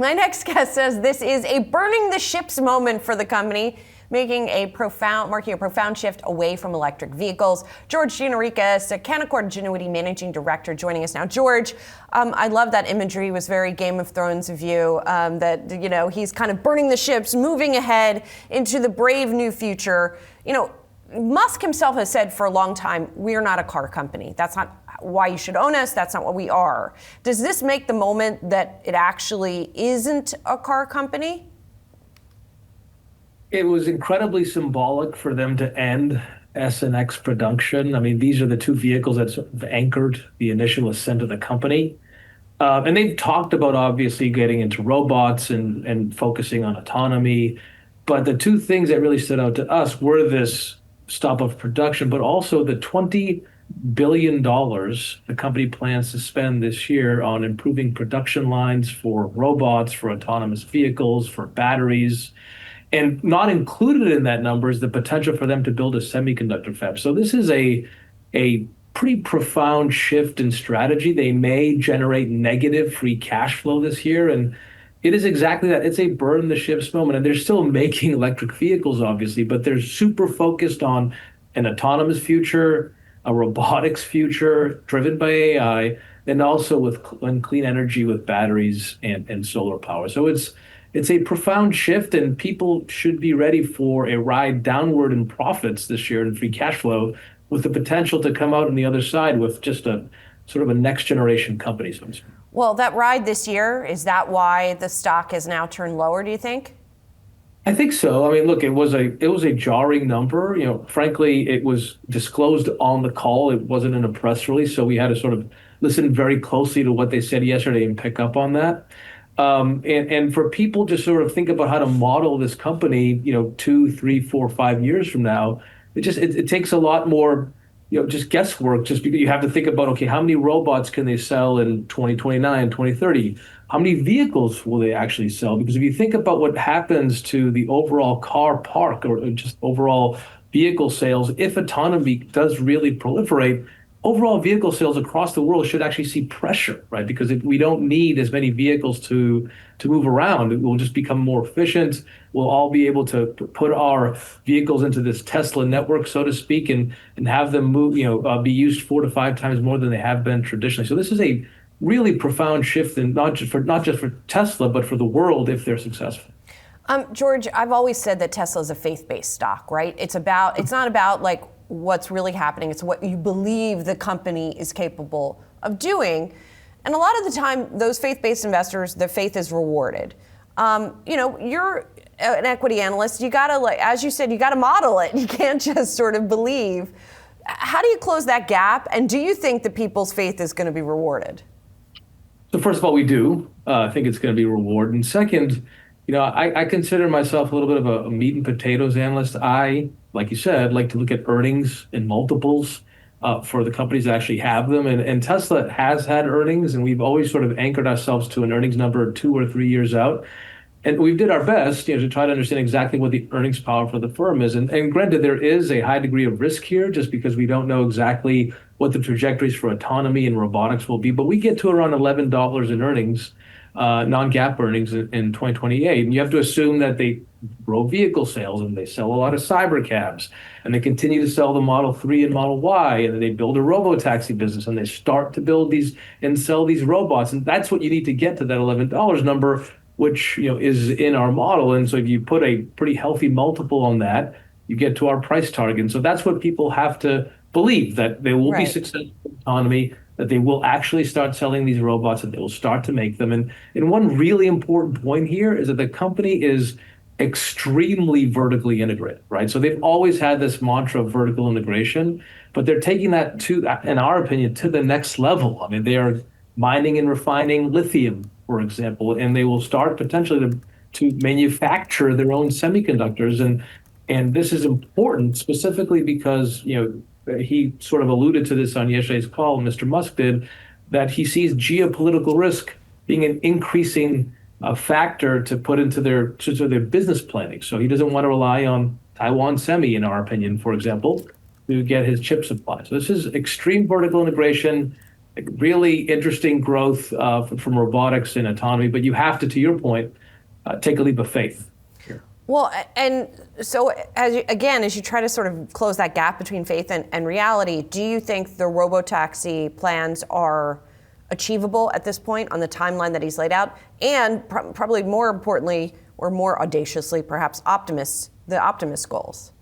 My next guest says this is a burning the ships moment for the company, marking a profound shift away from electric vehicles. George Gianarikas, Canaccord Genuity Managing Director, joining us now. George, I love that imagery. It was very Game of Thrones of you, that, he's kind of burning the ships, moving ahead into the brave new future. Musk himself has said for a long time, we're not a car company. That's not why you should own us. That's not what we are. Does this make the moment that it actually isn't a car company? It was incredibly symbolic for them to end S and X production. I mean, these are the two vehicles that sort of anchored the initial ascent of the company. And they've talked about obviously getting into robots and focusing on autonomy. But the two things that really stood out to us were this stop of production, but also the $20 billion the company plans to spend this year on improving production lines for robots, for autonomous vehicles, for batteries. And not included in that number is the potential for them to build a semiconductor fab. So this is a pretty profound shift in strategy. They may generate negative free cash flow this year. And it is exactly that. It's a burn the ships moment. And they're still making electric vehicles, obviously, but they're super focused on an autonomous future, a robotics future driven by AI, and also with clean energy with batteries and solar power. So it's a profound shift, and people should be ready for a ride downward in profits this year in free cash flow, with the potential to come out on the other side with just a sort of a next generation company. So to speak. Well, that ride this year, is that why the stock has now turned lower, do you think? I think so. I mean, look, it was a jarring number. Frankly, it was disclosed on the call. It wasn't in a press release, so we had to sort of listen very closely to what they said yesterday and pick up on that. And for people to sort of think about how to model this company, 2, 3, 4, 5 years from now, it takes a lot more, just guesswork, just because you have to think about, okay, how many robots can they sell in 2029, 2030? How many vehicles will they actually sell? Because if you think about what happens to the overall car park or just overall vehicle sales, if autonomy does really proliferate, overall vehicle sales across the world should actually see pressure, right? Because if we don't need as many vehicles to move around, it will just become more efficient. We'll all be able to put our vehicles into this Tesla network, so to speak, and have them move, be used 4 to 5 times more than they have been traditionally. So this is a really profound shift, and not just for Tesla, but for the world if they're successful. George, I've always said that Tesla is a faith-based stock, right? It's not about like what's really happening. It's what you believe the company is capable of doing. And a lot of the time, those faith-based investors, their faith is rewarded. You're an equity analyst. You gotta, as you said, you gotta model it. You can't just sort of believe. How do you close that gap? And do you think that people's faith is going to be rewarded? So first of all, we do. I think it's going to be rewarded. And second, I consider myself a little bit of a meat and potatoes analyst. I, like you said, like to look at earnings and multiples for the companies that actually have them. And Tesla has had earnings, and we've always sort of anchored ourselves to an earnings number 2 or 3 years out. And we did our best, to try to understand exactly what the earnings power for the firm is. And granted, there is a high degree of risk here, just because we don't know exactly what the trajectories for autonomy and robotics will be. But we get to around $11 in earnings, non-GAAP earnings in 2028. And you have to assume that they grow vehicle sales and they sell a lot of cyber cabs, and they continue to sell the Model 3 and Model Y, and then they build a robotaxi business, and they start to build these and sell these robots. And that's what you need to get to that $11 number, which is in our model. And so if you put a pretty healthy multiple on that, you get to our price target. And so that's what people have to believe, that they will be successful in autonomy, that they will actually start selling these robots, that they will start to make them. And one really important point here is that the company is extremely vertically integrated, right? So they've always had this mantra of vertical integration, but they're taking that to, in our opinion, to the next level. I mean, they are mining and refining lithium, for example, and they will start potentially to manufacture their own semiconductors. And this is important specifically because, he sort of alluded to this on yesterday's call, Mr. Musk did, that he sees geopolitical risk being an increasing factor to put into their business planning. So he doesn't want to rely on Taiwan Semi, in our opinion, for example, to get his chip supply. So this is extreme vertical integration. like really interesting growth from robotics and autonomy. But you have to your point, take a leap of faith here. Well, and so as you try to sort of close that gap between faith and reality, do you think the robotaxi plans are achievable at this point on the timeline that he's laid out? And probably more importantly, or more audaciously, perhaps the Optimus goals?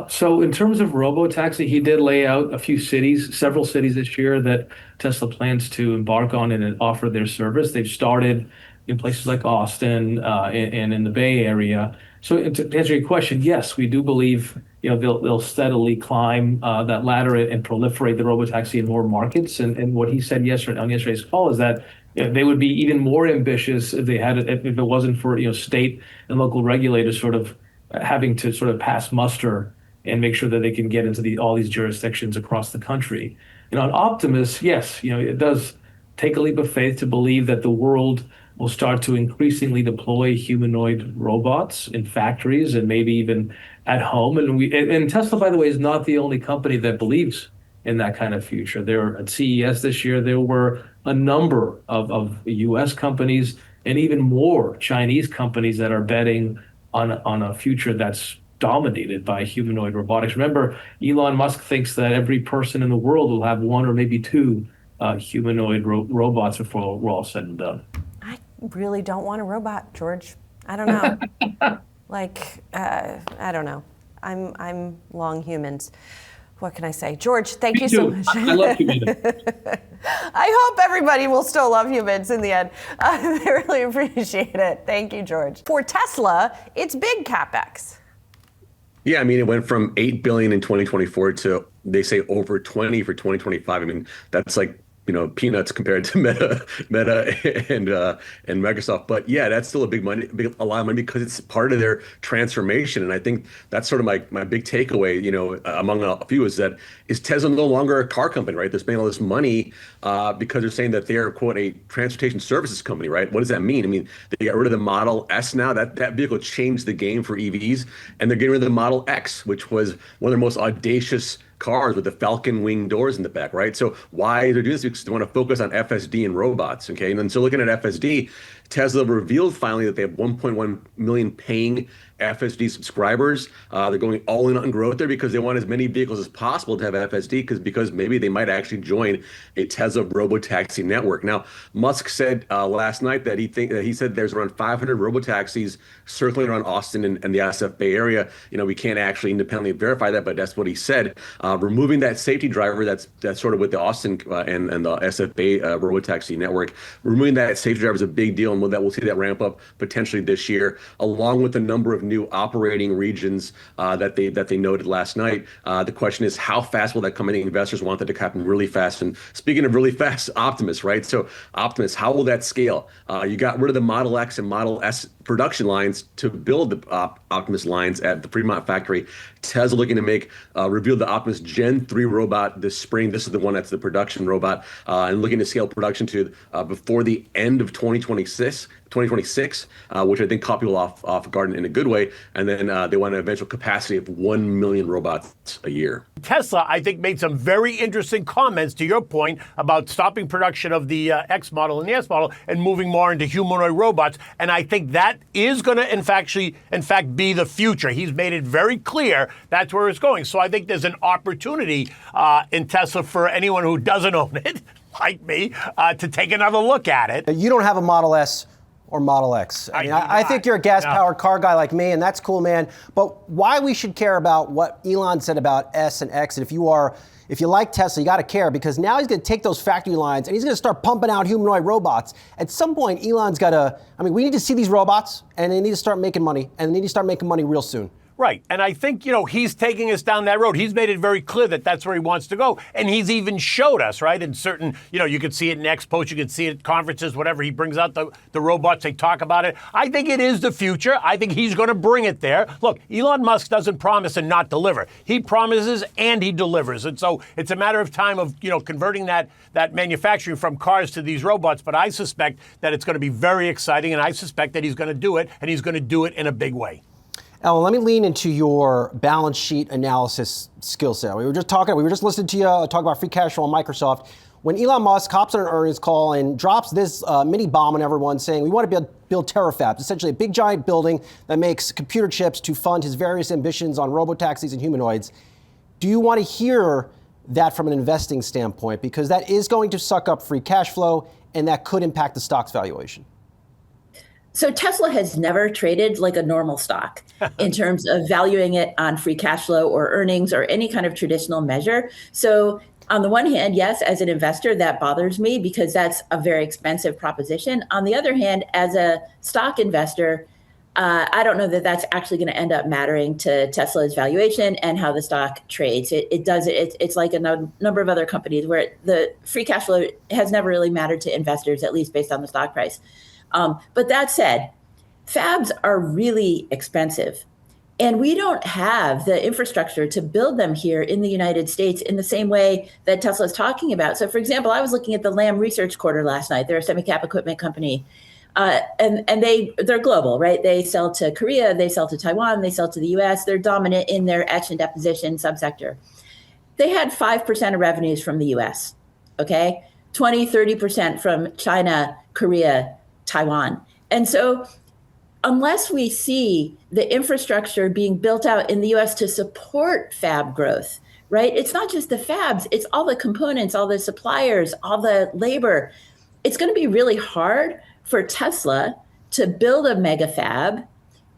So in terms of robotaxi, he did lay out several cities this year that Tesla plans to embark on and offer their service. They've started in places like Austin and in the Bay Area. So to answer your question, yes, we do believe they'll steadily climb that ladder and proliferate the robotaxi in more markets. And what he said on yesterday's call is that they would be even more ambitious if it wasn't for state and local regulators sort of having to sort of pass muster and make sure that they can get into all these jurisdictions across the country. On Optimus, yes, it does take a leap of faith to believe that the world will start to increasingly deploy humanoid robots in factories and maybe even at home. And Tesla, by the way, is not the only company that believes in that kind of future. There at CES this year, there were a number of U.S. companies and even more Chinese companies that are betting on a future that's dominated by humanoid robotics. Remember, Elon Musk thinks that every person in the world will have one or maybe two humanoid robots before we're all said and done. I really don't want a robot, George. I don't know. I don't know. I'm long humans. What can I say? George, thank you so much. I love humans. I hope everybody will still love humans in the end. I really appreciate it. Thank you, George. For Tesla, it's big capex. Yeah, I mean, it went from 8 billion in 2024 to, they say, over 20 for 2025. I mean, that's like, peanuts compared to Meta and Microsoft. But yeah, that's still a lot of money because it's part of their transformation. And I think that's sort of my big takeaway, among a few is Tesla no longer a car company, right? They're spending all this money because they're saying that they're, quote, a transportation services company, right? What does that mean? I mean, they got rid of the Model S now. That vehicle changed the game for EVs, and they're getting rid of the Model X, which was one of their most audacious cars with the falcon wing doors in the back, right? So why they're doing this? Because they want to focus on FSD and robots, okay? And then so looking at FSD, Tesla revealed finally that they have 1.1 million paying FSD subscribers. They're going all in on growth there because they want as many vehicles as possible to have FSD because maybe they might actually join a Tesla robotaxi network. Now, Musk said last night that he said there's around 500 robotaxis circling around Austin and the SF Bay Area. We can't actually independently verify that, but that's what he said. Removing that safety driver, that's sort of with the Austin and the SF Bay robotaxi network. Removing that safety driver is a big deal, and we'll see that ramp up potentially this year, along with the number of new operating regions that they noted last night. The question is, how fast will that come in? Investors want that to happen really fast. And speaking of really fast, Optimus, right? So Optimus, how will that scale? You got rid of the Model X and Model S production lines to build the Optimus lines at the Fremont factory. Tesla looking to reveal the Optimus Gen 3 robot this spring. This is the one that's the production robot, and looking to scale production to before the end of 2026, which I think caught people off guard in a good way. And then they want an eventual capacity of 1 million robots a year. Tesla, I think, made some very interesting comments to your point about stopping production of the X model and the S model and moving more into humanoid robots. And I think that is going to, in fact, be the future. He's made it very clear that's where it's going. So I think there's an opportunity in Tesla for anyone who doesn't own it, like me, to take another look at it. You don't have a Model S or Model X. I think you're a gas-powered car guy like me, and that's cool, man. But why we should care about what Elon said about S and X, and if you like Tesla, you got to care, because now he's going to take those factory lines and he's going to start pumping out humanoid robots. At some point, Elon's got to, we need to see these robots, and they need to start making money, and they need to start making money real soon. Right. And I think, he's taking us down that road. He's made it very clear that that's where he wants to go. And he's even showed us, right, in certain, you can see it in expos, you can see it at conferences, whatever. He brings out the robots, they talk about it. I think it is the future. I think he's going to bring it there. Look, Elon Musk doesn't promise and not deliver. He promises and he delivers. And so it's a matter of time of, converting that manufacturing from cars to these robots. But I suspect that it's going to be very exciting, and I suspect that he's going to do it, and he's going to do it in a big way. Ellen, let me lean into your balance sheet analysis skill set. We were just listening to you talk about free cash flow on Microsoft. when Elon Musk hops on an earnings call and drops this mini bomb on everyone saying we want to build terafabs, essentially a big giant building that makes computer chips to fund his various ambitions on robotaxis and humanoids, do you want to hear that from an investing standpoint? Because that is going to suck up free cash flow and that could impact the stock's valuation. So Tesla has never traded like a normal stock in terms of valuing it on free cash flow or earnings or any kind of traditional measure. So on the one hand, yes, as an investor, that bothers me because that's a very expensive proposition. On the other hand, as a stock investor, I don't know that that's actually going to end up mattering to Tesla's valuation and how the stock trades. It's like a number of other companies where the free cash flow has never really mattered to investors, at least based on the stock price. But that said, fabs are really expensive. And we don't have the infrastructure to build them here in the United States in the same way that Tesla is talking about. So, for example, I was looking at the Lam Research Quarter last night. They're a semi-cap equipment company. And they're global, right? They sell to Korea, they sell to Taiwan, they sell to the US. They're dominant in their etch and deposition subsector. They had 5% of revenues from the US, okay? 20, 30% from China, Korea, Taiwan. And so unless we see the infrastructure being built out in the US to support fab growth, right? It's not just the fabs, it's all the components, all the suppliers, all the labor. It's going to be really hard for Tesla to build a mega fab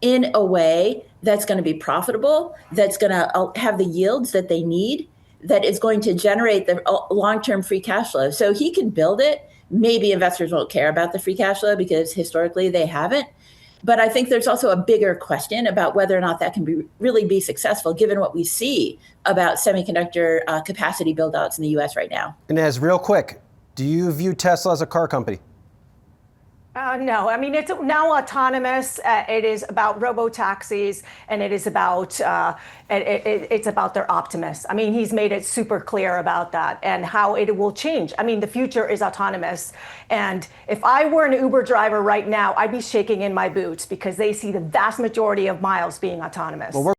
in a way that's going to be profitable, that's going to have the yields that they need, that is going to generate the long-term free cash flow. So he can build it. Maybe investors won't care about the free cash flow because historically they haven't. But I think there's also a bigger question about whether or not that can really be successful, given what we see about semiconductor capacity build-outs in the US right now. Inez, real quick, do you view Tesla as a car company? No, I mean, it's now autonomous. It is about robo-taxis, and it is about it's about their Optimus. I mean, he's made it super clear about that and how it will change. I mean, the future is autonomous. And if I were an Uber driver right now, I'd be shaking in my boots because they see the vast majority of miles being autonomous. Well,